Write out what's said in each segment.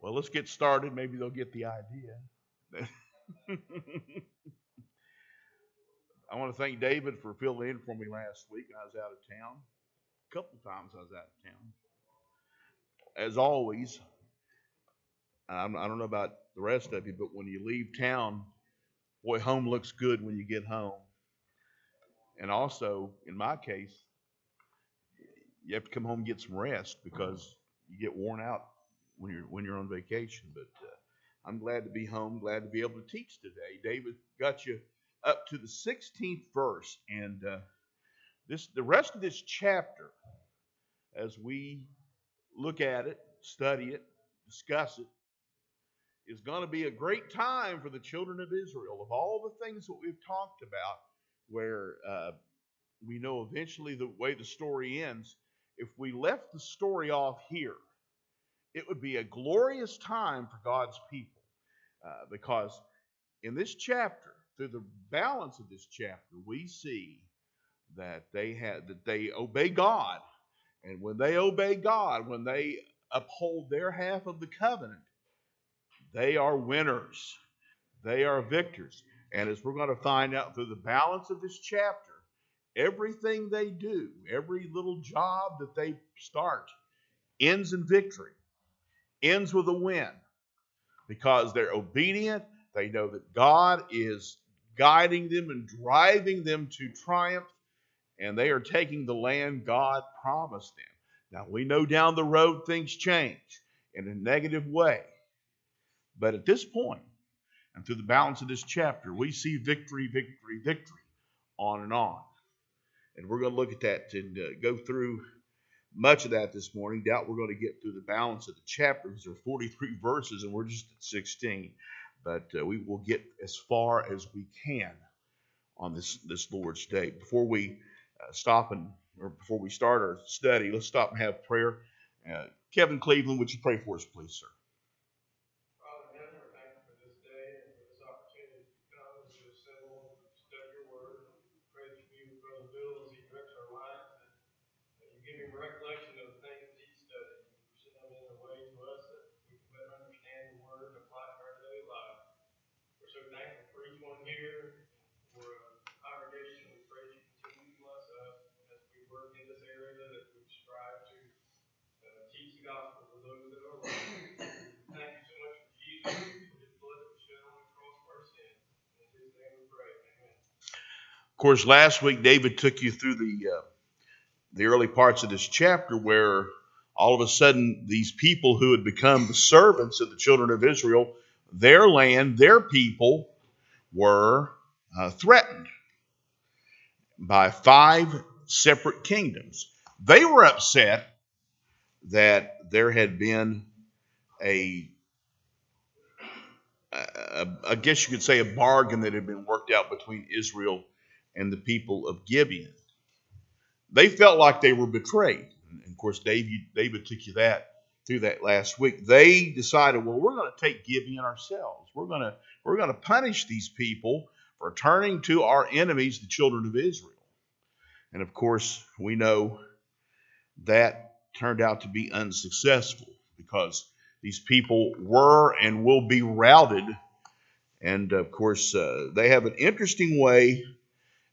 Well, let's get started. Maybe they'll get the idea. I want to thank David for filling in for me last week. I was out of town. A couple times I was out of town. As always, I don't know about the rest of you, but when you leave town, boy, home looks good when you get home. And also, in my case, you have to come home and get some rest because you get worn out when you're on vacation. But I'm glad to be home, glad to be able to teach today. David got you up to the 16th verse, and the rest of this chapter, as we look at it, study it, discuss it, is going to be a great time for the children of Israel. Of all the things that we've talked about, where we know eventually the way the story ends, if we left the story off here, it would be a glorious time for God's people. Because in this chapter, through the balance of this chapter, we see that they obey God. And when they obey God, when they uphold their half of the covenant, they are winners. They are victors. And as we're going to find out through the balance of this chapter, everything they do, every little job that they start, ends in victory, ends with a win. Because they're obedient, they know that God is guiding them and driving them to triumph, and they are taking the land God promised them. Now, we know down the road things change in a negative way. But at this point, and through the balance of this chapter, we see victory, victory, victory, on and on. And we're going to look at that and go through much of that this morning. Doubt we're going to get through the balance of the chapter because there are 43 verses and we're just at 16. But we will get as far as we can on this Lord's Day. Before we before we start our study, let's stop and have prayer. Kevin Cleveland, would you pray for us, please, sir? Recollection of the things that he studied. You present them in a way to us that we can better understand the word and apply it to our daily life. We're so thankful for each one here, for the congregation. We pray you continue to bless us as we work in this area that we strive to teach the gospel to those that are lost. Thank you so much for Jesus, for his blood that was shed on the cross for our sins. In his name we pray. Amen. Of course, last week David took you through the early parts of this chapter where all of a sudden these people who had become the servants of the children of Israel, their land, their people were threatened by 5 separate kingdoms. They were upset that there had been I guess you could say a bargain that had been worked out between Israel and the people of Gibeon. They felt like they were betrayed. And of course, David took you through that last week. They decided, well, we're going to take Gibeon ourselves. We're going to punish these people for turning to our enemies, the children of Israel. And of course, we know that turned out to be unsuccessful because these people were and will be routed. And of course, they have an interesting way,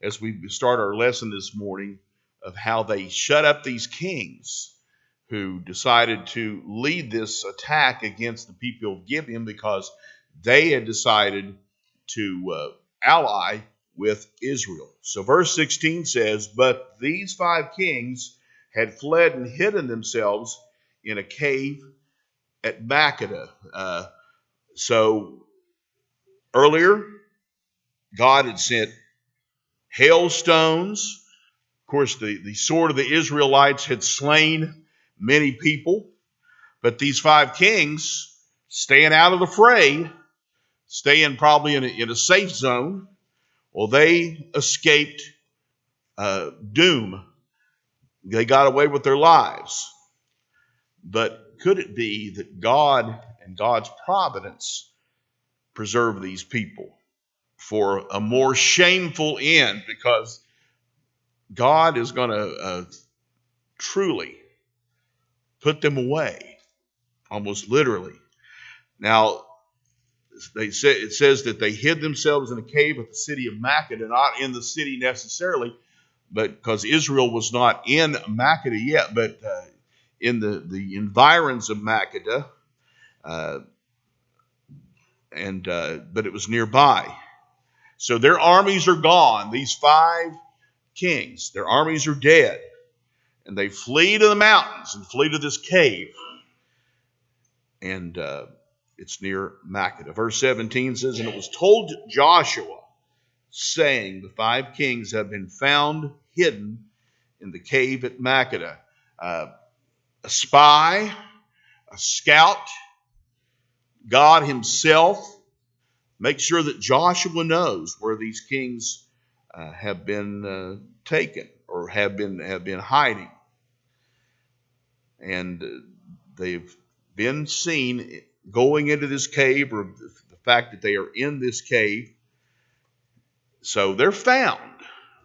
as we start our lesson this morning, of how they shut up these kings who decided to lead this attack against the people of Gibeon because they had decided to ally with Israel. So verse 16 says, "But these 5 kings had fled and hidden themselves in a cave at Makkedah." So earlier, God had sent hailstones. Of course, the sword of the Israelites had slain many people, but these 5 kings, staying out of the fray, staying probably in a safe zone, well, they escaped doom. They got away with their lives. But could it be that God and God's providence preserved these people for a more shameful end? Because God is going to truly put them away, almost literally. Now, it says that they hid themselves in a cave at the city of Makkedah, not in the city necessarily, but because Israel was not in Makkedah yet, but in the environs of Makkedah, but it was nearby. So their armies are gone. These 5 kings, their armies are dead. And they flee to the mountains and flee to this cave. And it's near Makkedah. Verse 17 says, and it was told Joshua, saying, the 5 kings have been found hidden in the cave at Makkedah. A spy, a scout, God himself, make sure that Joshua knows where these kings have been taken or have been hiding. And they've been seen going into this cave, or the fact that they are in this cave. So they're found.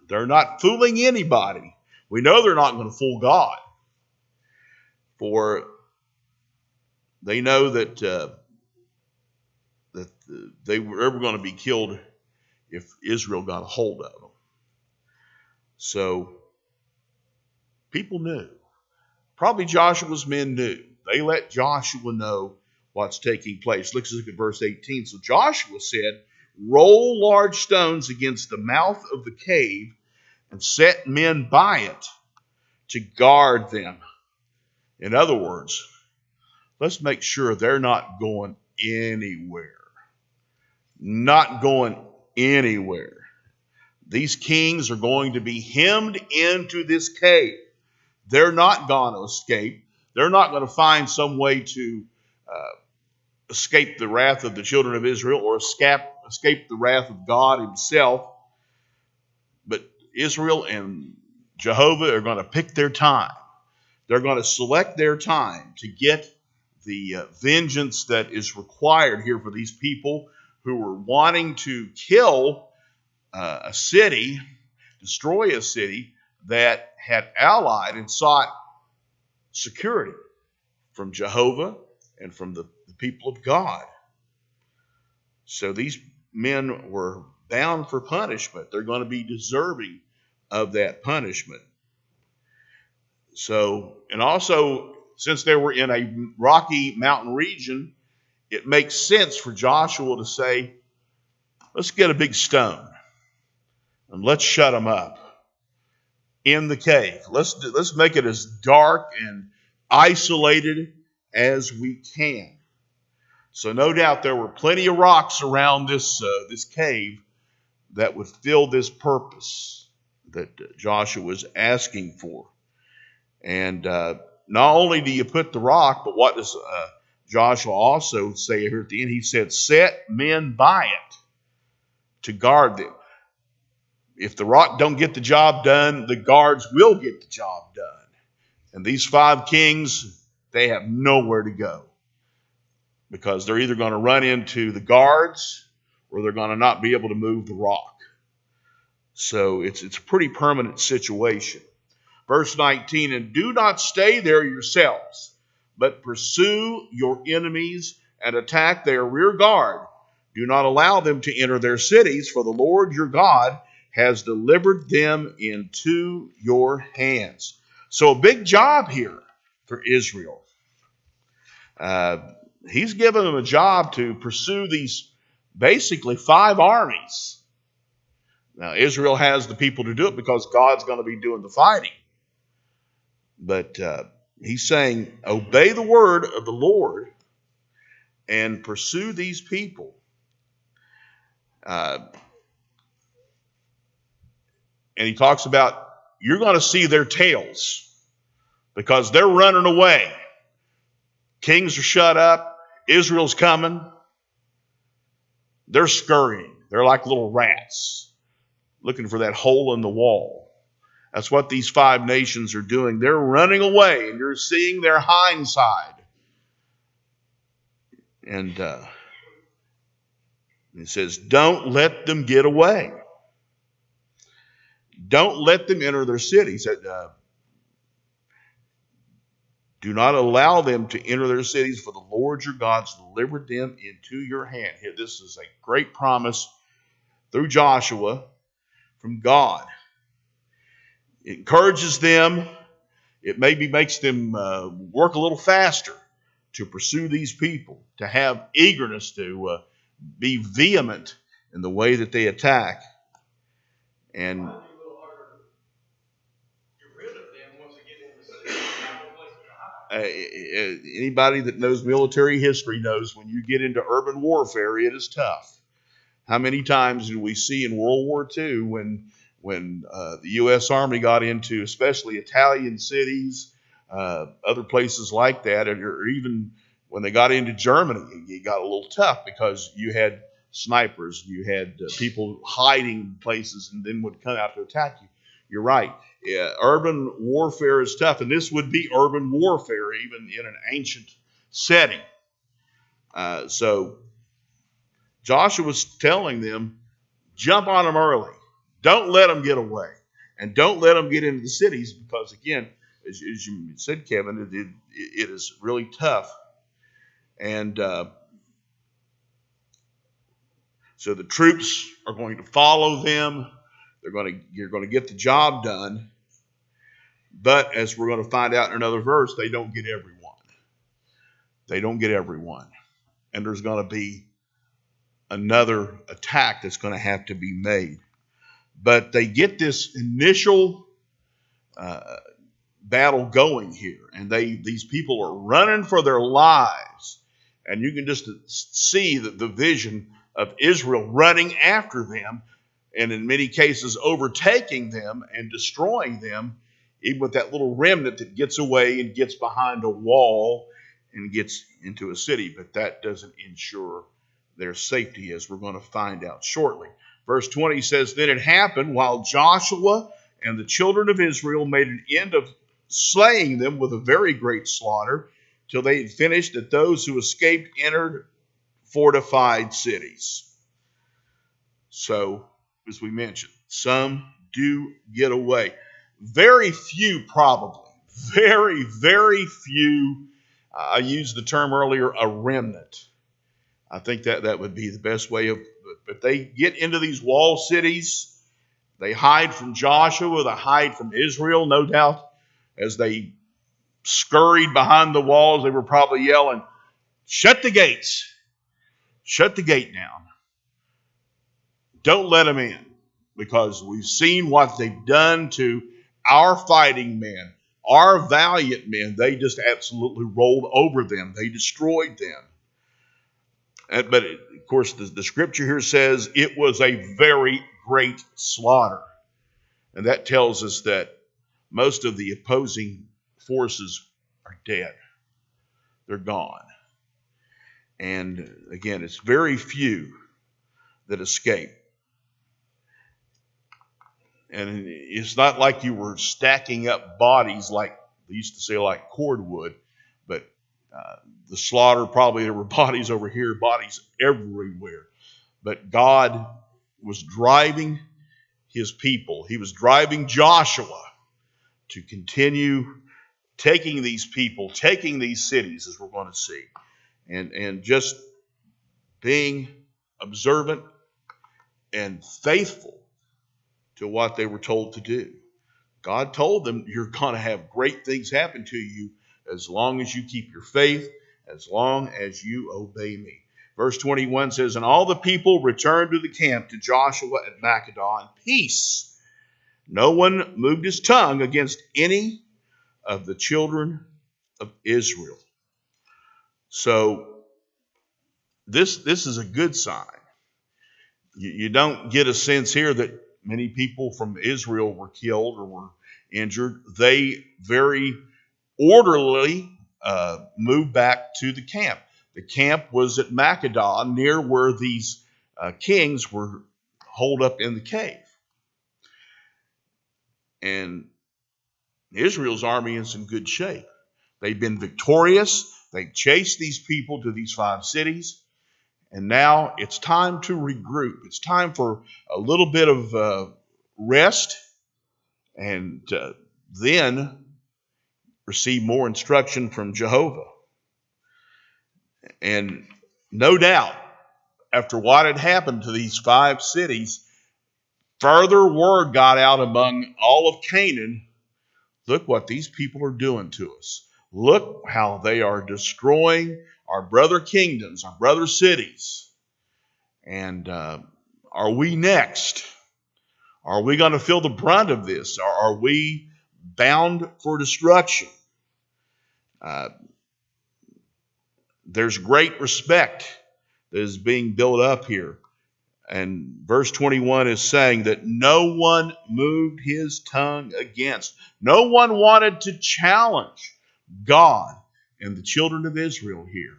They're not fooling anybody. We know they're not going to fool God. For they know that they were ever going to be killed if Israel got a hold of them. So people knew. Probably Joshua's men knew. They let Joshua know what's taking place. Let's look at verse 18. So Joshua said, roll large stones against the mouth of the cave and set men by it to guard them. In other words, let's make sure they're not going anywhere. Not going anywhere. These kings are going to be hemmed into this cave. They're not going to escape. They're not going to find some way to escape the wrath of the children of Israel or escape the wrath of God himself. But Israel and Jehovah are going to pick their time. They're going to select their time to get the vengeance that is required here for these people who were wanting to kill a city, destroy a city that had allied and sought security from Jehovah and from the people of God. So these men were bound for punishment. They're going to be deserving of that punishment. So, and also, since they were in a rocky mountain region, it makes sense for Joshua to say, let's get a big stone and let's shut them up in the cave. Let's make it as dark and isolated as we can. So no doubt there were plenty of rocks around this cave that would fill this purpose that Joshua was asking for. And not only do you put the rock, but what does Joshua also say here at the end? He said, set men by it to guard them. If the rock don't get the job done, the guards will get the job done. And these 5 kings, they have nowhere to go, because they're either going to run into the guards or they're going to not be able to move the rock. So it's a pretty permanent situation. Verse 19, and do not stay there yourselves, but pursue your enemies and attack their rear guard. Do not allow them to enter their cities, for the Lord your God has delivered them into your hands. So a big job here for Israel. He's given them a job to pursue these basically 5 armies. Now, Israel has the people to do it because God's going to be doing the fighting. But he's saying, obey the word of the Lord and pursue these people. And he talks about, you're going to see their tails because they're running away. Kings are shut up. Israel's coming. They're scurrying. They're like little rats looking for that hole in the wall. That's what these 5 nations are doing. They're running away, and you're seeing their hindside. And it says, don't let them get away. Don't let them enter their cities. Do Do not allow them to enter their cities, for the Lord your God has delivered them into your hand. Here, this is a great promise through Joshua from God. It encourages them. It maybe makes them work a little faster to pursue these people, to have eagerness to be vehement in the way that they attack. And anybody that knows military history knows when you get into urban warfare, it is tough. How many times did we see in World War II when the U.S. Army got into especially Italian cities, other places like that, or even when they got into Germany, it got a little tough because you had snipers, you had people hiding places and then would come out to attack you. You're right. Yeah, urban warfare is tough, and this would be urban warfare even in an ancient setting. So Joshua was telling them, jump on them early. Don't let them get away. And don't let them get into the cities because, again, as you said, Kevin, it is really tough. And so the troops are going to follow them. You're going to get the job done. But as we're going to find out in another verse, they don't get everyone. They don't get everyone. And there's going to be another attack that's going to have to be made. But they get this initial battle going here. And these people are running for their lives. And you can just see the vision of Israel running after them. And in many cases overtaking them and destroying them. Even with that little remnant that gets away and gets behind a wall and gets into a city. But that doesn't ensure their safety, as we're going to find out shortly. Verse 20 says, Then it happened while Joshua and the children of Israel made an end of slaying them with a very great slaughter, till they had finished, that those who escaped entered fortified cities. So, as we mentioned, some do get away. Very few, probably. Very, very few. I used the term earlier, a remnant. I think that would be the best way of, but they get into these wall cities. They hide from Joshua. They hide from Israel, no doubt. As they scurried behind the walls, they were probably yelling, shut the gates. Shut the gate down. Don't let them in. Because we've seen what they've done to our fighting men, our valiant men. They just absolutely rolled over them. They destroyed them. But of course, the scripture here says it was a very great slaughter. And that tells us that most of the opposing forces are dead. They're gone. And again, it's very few that escape. And it's not like you were stacking up bodies like they used to say, like cordwood, but the slaughter, probably there were bodies over here, bodies everywhere. But God was driving his people. He was driving Joshua to continue taking these people, taking these cities, as we're going to see, and just being observant and faithful to what they were told to do. God told them, you're going to have great things happen to you as long as you keep your faith, as long as you obey me. Verse 21 says, And all the people returned to the camp to Joshua at Macedon in peace. No one moved his tongue against any of the children of Israel. So this is a good sign. You don't get a sense here that many people from Israel were killed or were injured. They very orderly moved back to the camp. The camp was at Macedon, near where these kings were holed up in the cave. And Israel's army is in good shape. They've been victorious. They've chased these people to these 5 cities. And now it's time to regroup. It's time for a little bit of rest. And then receive more instruction from Jehovah. And no doubt, after what had happened to these 5 cities, further word got out among all of Canaan. Look what these people are doing to us. Look how they are destroying our brother kingdoms, our brother cities. And are we next? Are we going to feel the brunt of this? Or are we bound for destruction? There's great respect that is being built up here. And verse 21 is saying that no one moved his tongue against. No one wanted to challenge God and the children of Israel here.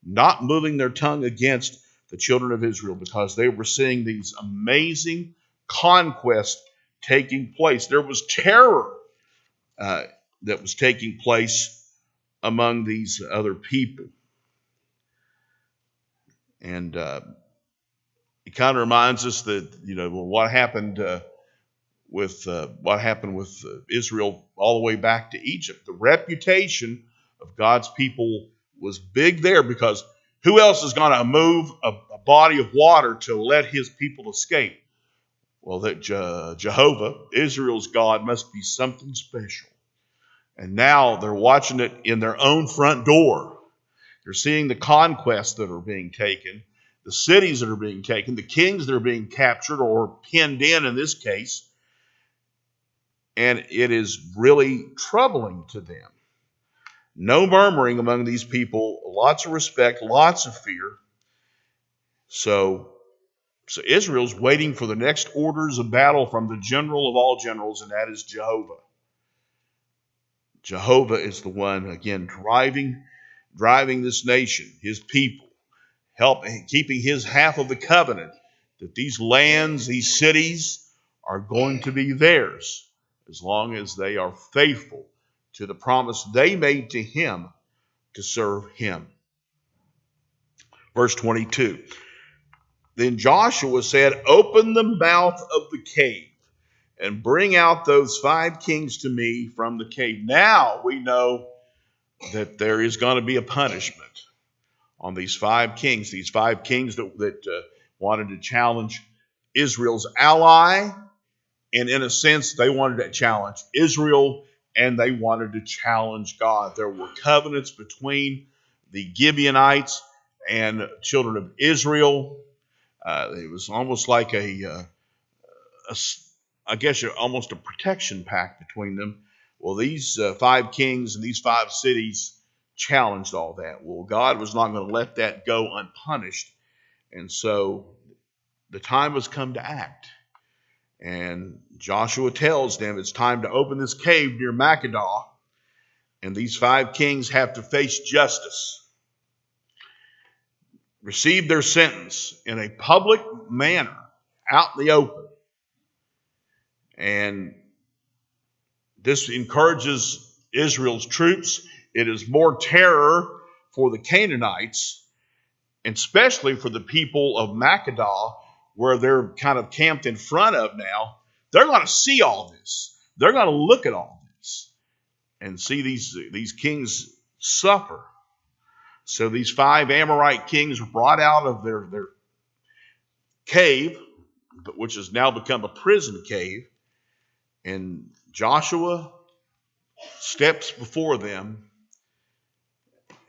Not moving their tongue against the children of Israel because they were seeing these amazing conquests taking place. There was terror that was taking place among these other people. And it kind of reminds us that, what happened with Israel all the way back to Egypt. The reputation of God's people was big there because who else is going to move a body of water to let his people escape? Well, that Jehovah, Israel's God, must be something special. And now they're watching it in their own front door. They're seeing the conquests that are being taken, the cities that are being taken, the kings that are being captured or pinned in this case. And it is really troubling to them. No murmuring among these people, lots of respect, lots of fear. So Israel's waiting for the next orders of battle from the general of all generals, and that is Jehovah. Jehovah is the one, again, driving this nation, his people, keeping his half of the covenant, that these lands, these cities are going to be theirs as long as they are faithful to the promise they made to him to serve him. Verse 22. Then Joshua said, "Open the mouth of the cave and bring out those 5 kings to me from the cave." Now we know that there is going to be a punishment on these 5 kings. These 5 kings that wanted to challenge Israel's ally. And in a sense, they wanted to challenge Israel and they wanted to challenge God. There were covenants between the Gibeonites and children of Israel. It was almost like almost a protection pact between them. Well, these 5 kings and these 5 cities challenged all that. Well, God was not going to let that go unpunished. And so the time has come to act. And Joshua tells them it's time to open this cave near Makkedah. And these 5 kings have to face justice. Receive their sentence in a public manner, out in the open. And this encourages Israel's troops. It is more terror for the Canaanites, and especially for the people of Makkedah, where they're kind of camped in front of now. They're going to see all this. They're going to look at all this and see these kings suffer. So these 5 Amorite kings were brought out of their cave, which has now become a prison cave. And Joshua steps before them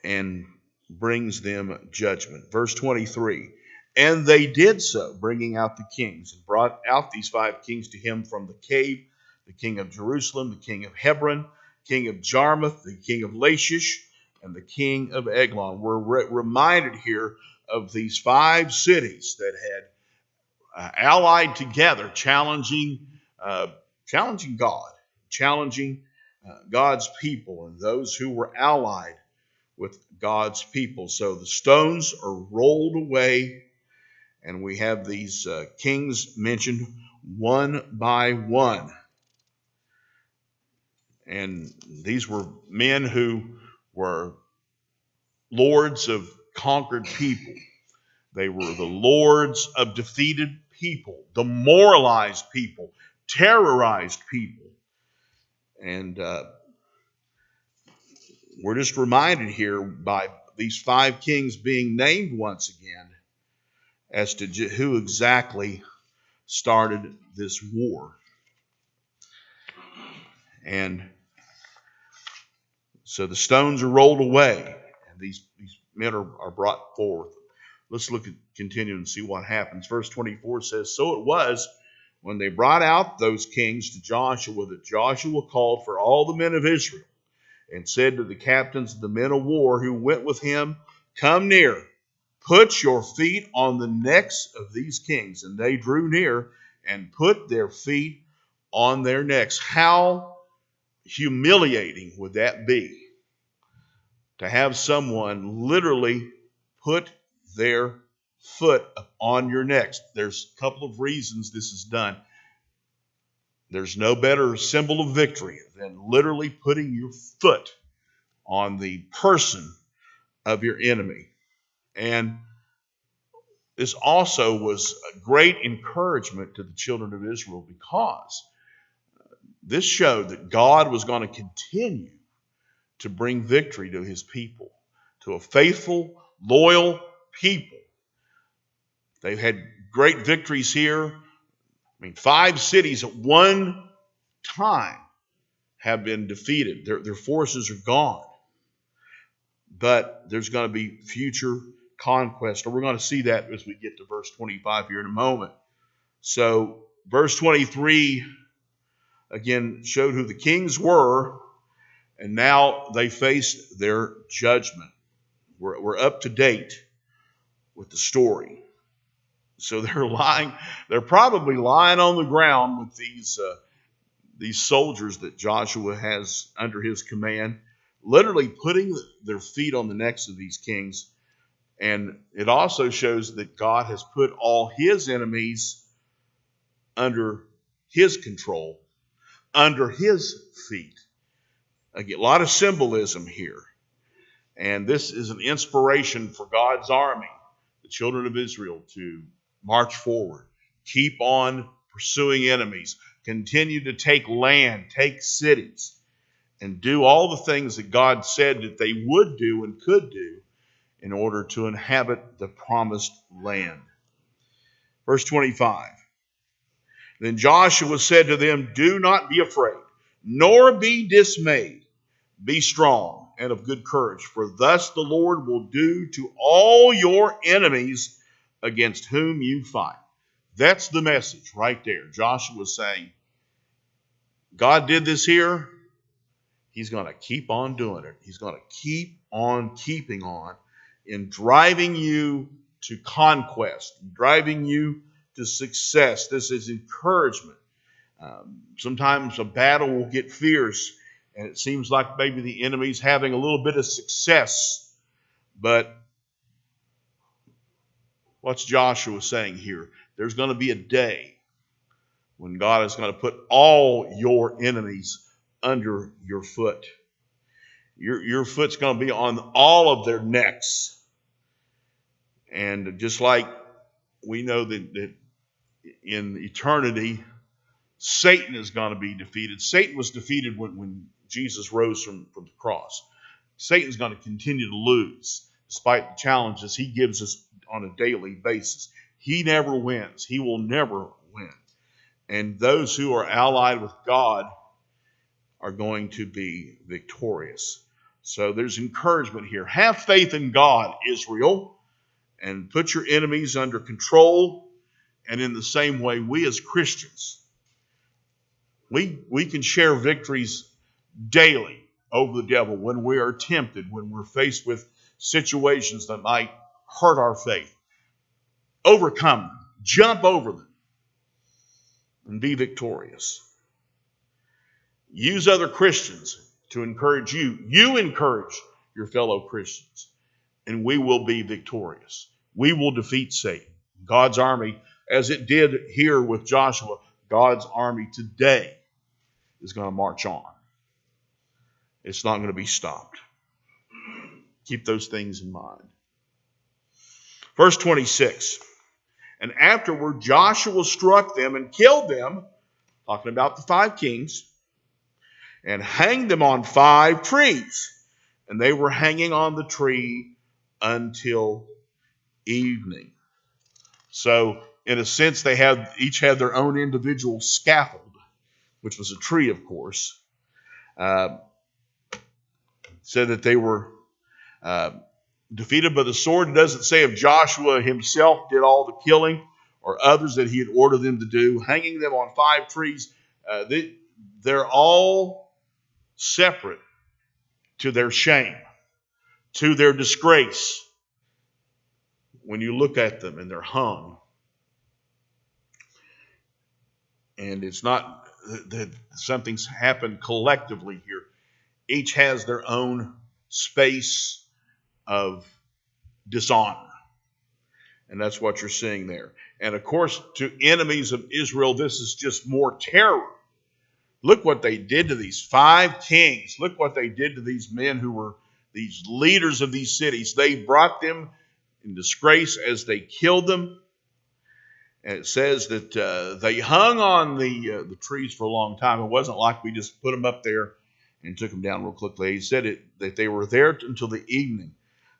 and brings them judgment. Verse 23, and they did so, bringing out the kings, and brought out these 5 kings to him from the cave, the king of Jerusalem, the king of Hebron, king of Jarmuth, the king of Lachish, and the king of Eglon. We're reminded here of these 5 cities that had allied together, challenging God, challenging God's people and those who were allied with God's people. So the stones are rolled away, and we have these kings mentioned one by one. And these were men who were lords of conquered people. They were the lords of defeated people, demoralized people, terrorized people. And we're just reminded here by these 5 kings being named once again as to who exactly started this war. And so the stones are rolled away, and these men are brought forth. Let's continue and see what happens. Verse 24 says, "So it was when they brought out those kings to Joshua that Joshua called for all the men of Israel and said to the captains of the men of war who went with him, 'Come near, put your feet on the necks of these kings.' And they drew near and put their feet on their necks." How humiliating would that be? To have someone literally put their foot on your necks. There's a couple of reasons this is done. There's no better symbol of victory than literally putting your foot on the person of your enemy. And this also was a great encouragement to the children of Israel, because this showed that God was going to continue to bring victory to his people, to a faithful, loyal people. They've had great victories here. 5 cities at one time have been defeated. Their forces are gone. But there's going to be future conquest. And we're going to see that as we get to verse 25 here in a moment. So verse 23, again, showed who the kings were. And now they face their judgment. We're up to date with the story. So they're probably lying on the ground with these soldiers that Joshua has under his command, literally putting their feet on the necks of these kings. And it also shows that God has put all his enemies under his control, under his feet. Again, a lot of symbolism here. And this is an inspiration for God's army, the children of Israel, to march forward, keep on pursuing enemies, continue to take land, take cities, and do all the things that God said that they would do and could do in order to inhabit the promised land. Verse 25. Then Joshua said to them, "Do not be afraid, nor be dismayed. Be strong and of good courage, for thus the Lord will do to all your enemies against whom you fight." That's the message right there. Joshua was saying, God did this here. He's going to keep on doing it. He's going to keep on keeping on in driving you to conquest, driving you to success. This is encouragement. Sometimes a battle will get fierce, and it seems like maybe the enemy's having a little bit of success. But what's Joshua saying here? There's going to be a day when God is going to put all your enemies under your foot. Your foot's going to be on all of their necks. And just like we know that in eternity, Satan is going to be defeated. Satan was defeated when Jesus rose from the cross. Satan's going to continue to lose despite the challenges he gives us on a daily basis. He never wins. He will never win. And those who are allied with God are going to be victorious. So there's encouragement here. Have faith in God, Israel, and put your enemies under control. And in the same way, we as Christians, we can share victories daily over the devil when we are tempted, when we're faced with situations that might hurt our faith. Overcome them, jump over them, and be victorious. Use other Christians to encourage you. You encourage your fellow Christians, and we will be victorious. We will defeat Satan. God's army, as it did here with Joshua, God's army today is going to march on. It's not going to be stopped. Keep those things in mind. Verse 26. And afterward Joshua struck them and killed them, talking about the 5 kings, and hanged them on 5 trees. and they were hanging on the tree until evening. So, in a sense, they each had their own individual scaffold, which was a tree, of course. Said that they were defeated by the sword. It doesn't say if Joshua himself did all the killing or others that he had ordered them to do. Hanging them on 5 trees, they're all separate to their shame, to their disgrace. When you look at them and they're hung. And it's not that something's happened collectively here. Each has their own space of dishonor. And that's what you're seeing there. And of course, to enemies of Israel, this is just more terror. Look what they did to these 5 kings. Look what they did to these men who were these leaders of these cities. They brought them in disgrace as they killed them. And it says that they hung on the trees for a long time. It wasn't like we just put them up there and took them down real quickly. He said that they were there until the evening.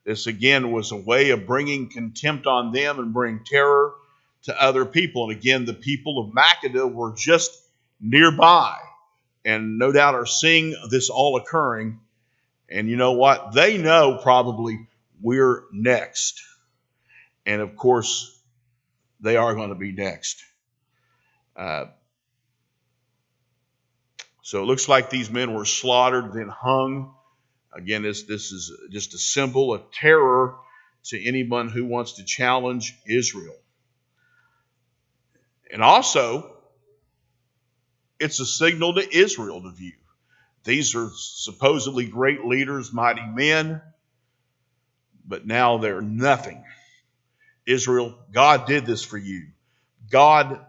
This, again, was a way of bringing contempt on them and bringing terror to other people. And again, the people of Makkedah were just nearby and no doubt are seeing this all occurring. And you know what? They know probably we're next. And of course, they are going to be next. So it looks like these men were slaughtered, then hung. Again, this is just a symbol of terror to anyone who wants to challenge Israel. And also, it's a signal to Israel to view. These are supposedly great leaders, mighty men, but now they're nothing. Israel, God did this for you. God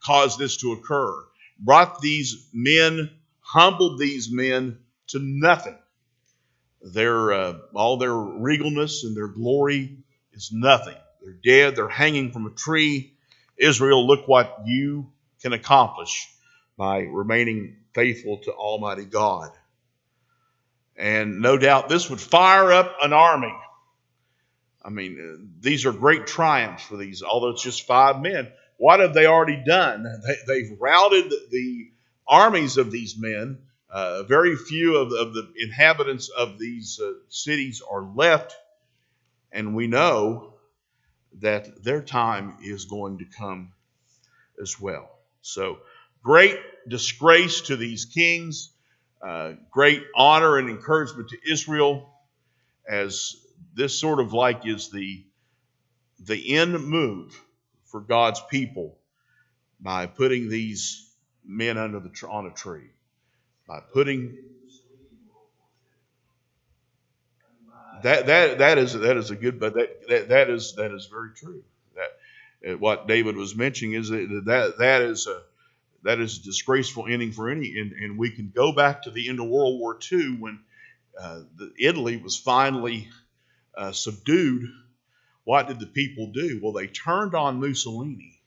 caused this to occur. Brought these men, humbled these men to nothing. All their regalness and their glory is nothing. They're dead. They're hanging from a tree. Israel, look what you can accomplish by remaining faithful to Almighty God. And no doubt this would fire up an army. I mean, these are great triumphs for these, although it's just 5 men. What have they already done? They've routed the armies of these men. Very few of the inhabitants of these cities are left. And we know that their time is going to come as well. So, great disgrace to these kings. Great honor and encouragement to Israel, as this sort of like is the end move for God's people by putting these men on a tree. By putting that is a good, but that is very true. That what David was mentioning is that is a disgraceful ending for any, and we can go back to the end of World War II when Italy was finally subdued. What did the people do? Well, they turned on Mussolini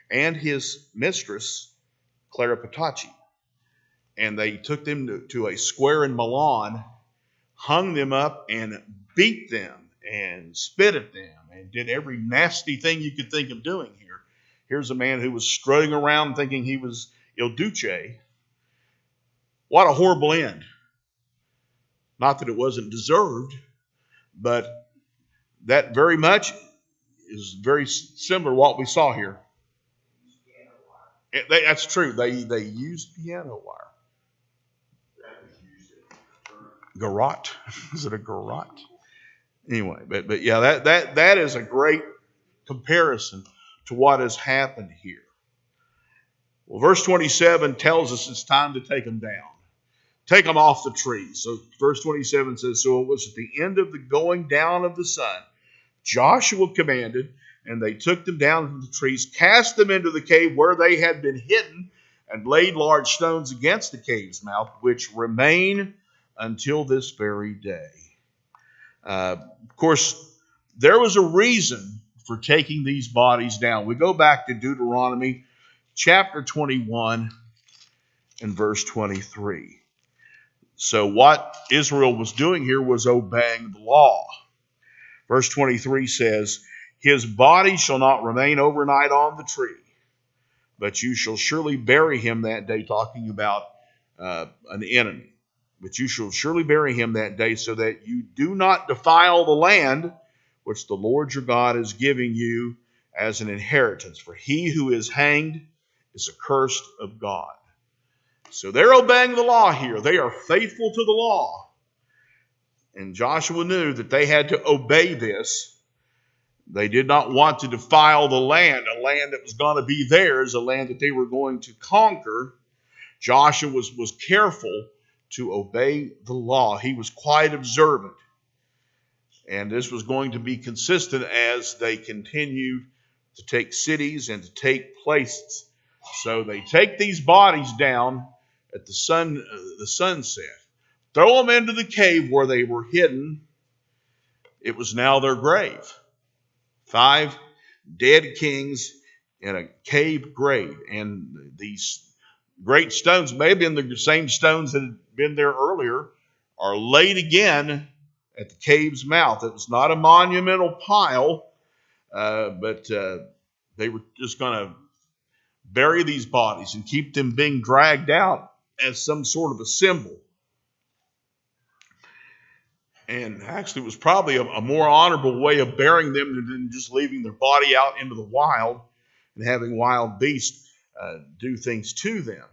and his mistress, Clara Petacci, and they took them to a square in Milan, hung them up, and beat them and spit at them and did every nasty thing you could think of doing here. Here's a man who was strutting around thinking he was Il Duce. What a horrible end. Not that it wasn't deserved, but that very much is very similar to what we saw here. That's true. They used piano wire. Garrote. Is it a garrote? Anyway, but yeah, that is a great comparison to what has happened here. Well, verse 27 tells us it's time to take them down. Take them off the tree. So verse 27 says, so it was at the end of the going down of the sun, Joshua commanded, and they took them down from the trees, cast them into the cave where they had been hidden, and laid large stones against the cave's mouth, which remain until this very day. Of course, there was a reason for taking these bodies down. We go back to Deuteronomy chapter 21 and verse 23. So what Israel was doing here was obeying the law. Verse 23 says, his body shall not remain overnight on the tree, but you shall surely bury him that day, talking about an enemy. But you shall surely bury him that day, so that you do not defile the land which the Lord your God is giving you as an inheritance. For he who is hanged is accursed of God. So they're obeying the law here. They are faithful to the law. And Joshua knew that they had to obey this. They did not want to defile the land, a land that was going to be theirs, a land that they were going to conquer. Joshua was careful to obey the law. He was quite observant. And this was going to be consistent as they continued to take cities and to take places. So they take these bodies down at the sunset, throw them into the cave where they were hidden. It was now their grave. 5 dead kings in a cave grave. And these great stones, may have been the same stones that had been there earlier, are laid again at the cave's mouth. It was not a monumental pile, but they were just going to bury these bodies and keep them being dragged out as some sort of a symbol. And actually, it was probably a more honorable way of burying them than just leaving their body out into the wild and having wild beasts do things to them.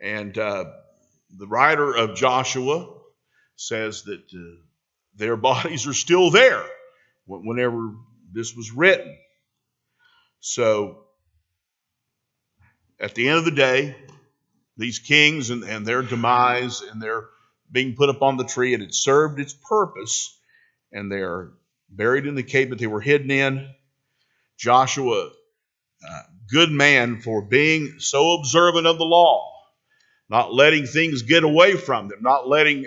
And the writer of Joshua says that their bodies are still there whenever this was written. So, at the end of the day, these kings and their demise and their being put up on the tree, it had served its purpose, and they're buried in the cave that they were hidden in. Joshua, good man for being so observant of the law, not letting things get away from them, not letting,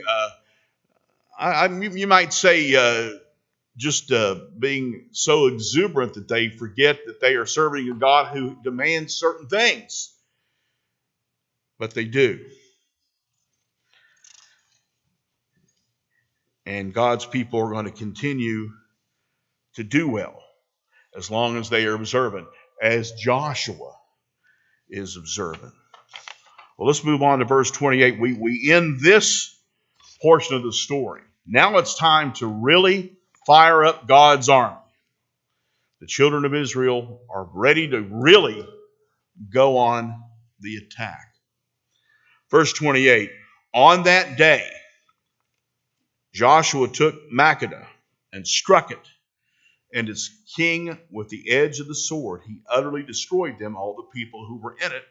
you might say, just being so exuberant that they forget that they are serving a God who demands certain things. But they do. And God's people are going to continue to do well as long as they are observant, as Joshua is observant. Well, let's move on to verse 28. We end this portion of the story. Now it's time to really fire up God's army. The children of Israel are ready to really go on the attack. Verse 28, on that day, Joshua took Makkedah and struck it, and its king with the edge of the sword. He utterly destroyed them, all the people who were in it.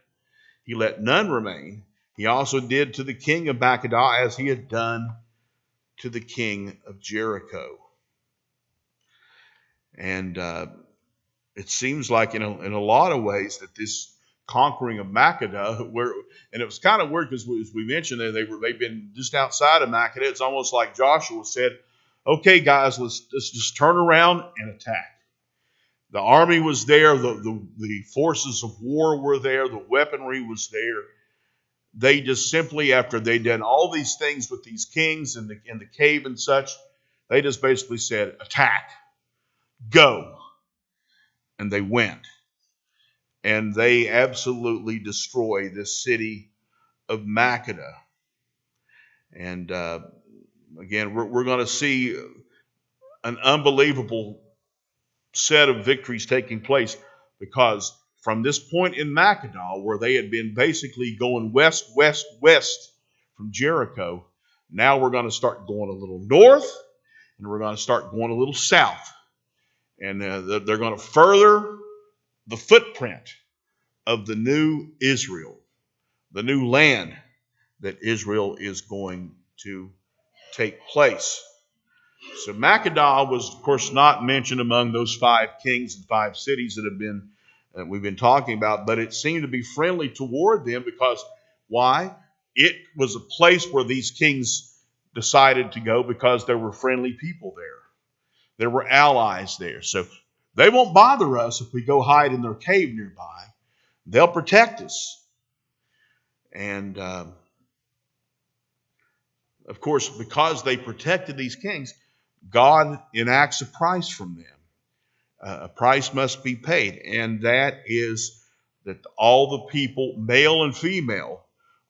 He let none remain. He also did to the king of Makkedah as he had done to the king of Jericho. And it seems like in a lot of ways that this conquering of Makkedah, and it was kind of weird because as we mentioned, they've been just outside of Makkedah. It's almost like Joshua said, okay, guys, let's just turn around and attack. The army was there. The forces of war were there. The weaponry was there. They just simply, after they'd done all these things with these kings in the cave and such, they just basically said, attack, go. And they went. And they absolutely destroy this city of Makkedah. And again, we're going to see an unbelievable set of victories taking place, because from this point in Makkedah, where they had been basically going west from Jericho, now we're going to start going a little north, and we're going to start going a little south. And they're going to further the footprint of the new Israel, the new land that Israel is going to take place. So Makkedah was, of course, not mentioned among those 5 kings and 5 cities that we've been talking about, but it seemed to be friendly toward them because, why? It was a place where these kings decided to go because there were friendly people there. There were allies there. So they won't bother us if we go hide in their cave nearby. They'll protect us. And of course, because they protected these kings, God enacts a price from them. A price must be paid, and that is that all the people, male and female,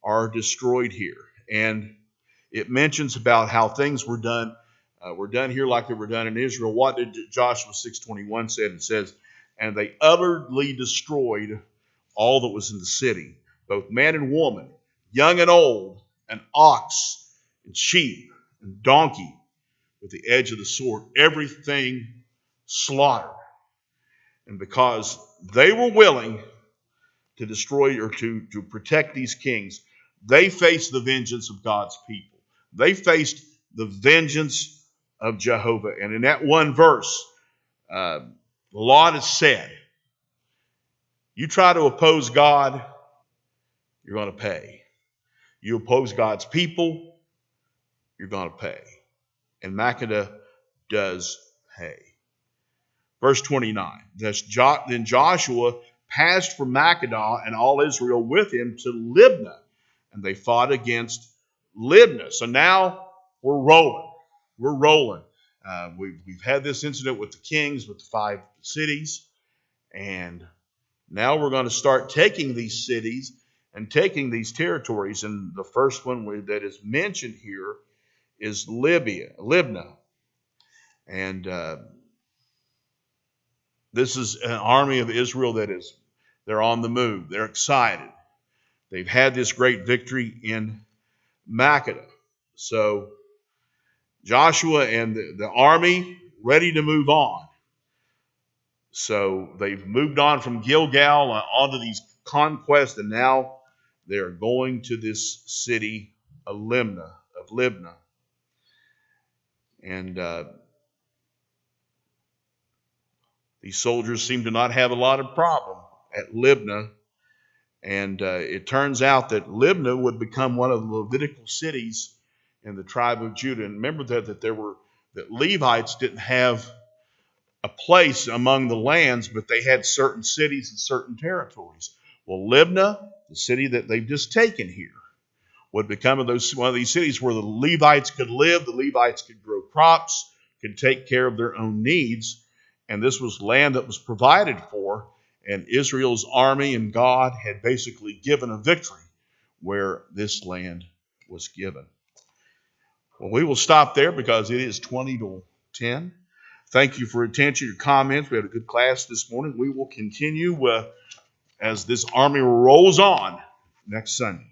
are destroyed here. And it mentions about how things were done here like they were done in Israel. What did Joshua 6:21 say? It says, and they utterly destroyed all that was in the city, both man and woman, young and old, and ox and sheep and donkey, with the edge of the sword, everything slaughtered. And because they were willing to destroy or to protect these kings, they faced the vengeance of God's people. They faced the vengeance of Jehovah. And in that one verse, the Lord has said, you try to oppose God, you're going to pay. You oppose God's people, you're going to pay. And Makkedah does pay. Verse 29, then Joshua passed from Makkedah and all Israel with him to Libnah, and they fought against Libnah. So now we're rolling. We're rolling. We've had this incident with the kings, with the 5 cities, and now we're going to start taking these cities and taking these territories. And the first one that is mentioned here is Libnah. And this is an army of Israel they're on the move. They're excited. They've had this great victory in Makkedah. So Joshua and the army ready to move on. So they've moved on from Gilgal onto these conquests, and now they're going to this city of Libnah. And these soldiers seem to not have a lot of problem at Libnah. And it turns out that Libnah would become one of the Levitical cities in the tribe of Judah. And remember that Levites didn't have a place among the lands, but they had certain cities and certain territories. Well, Libnah, the city that they've just taken here, would become one of these cities where the Levites could live, the Levites could grow crops, could take care of their own needs. And this was land that was provided for, and Israel's army and God had basically given a victory where this land was given. Well, we will stop there because it is 20 to 10. Thank you for your attention, your comments. We had a good class this morning. We will continue as this army rolls on next Sunday.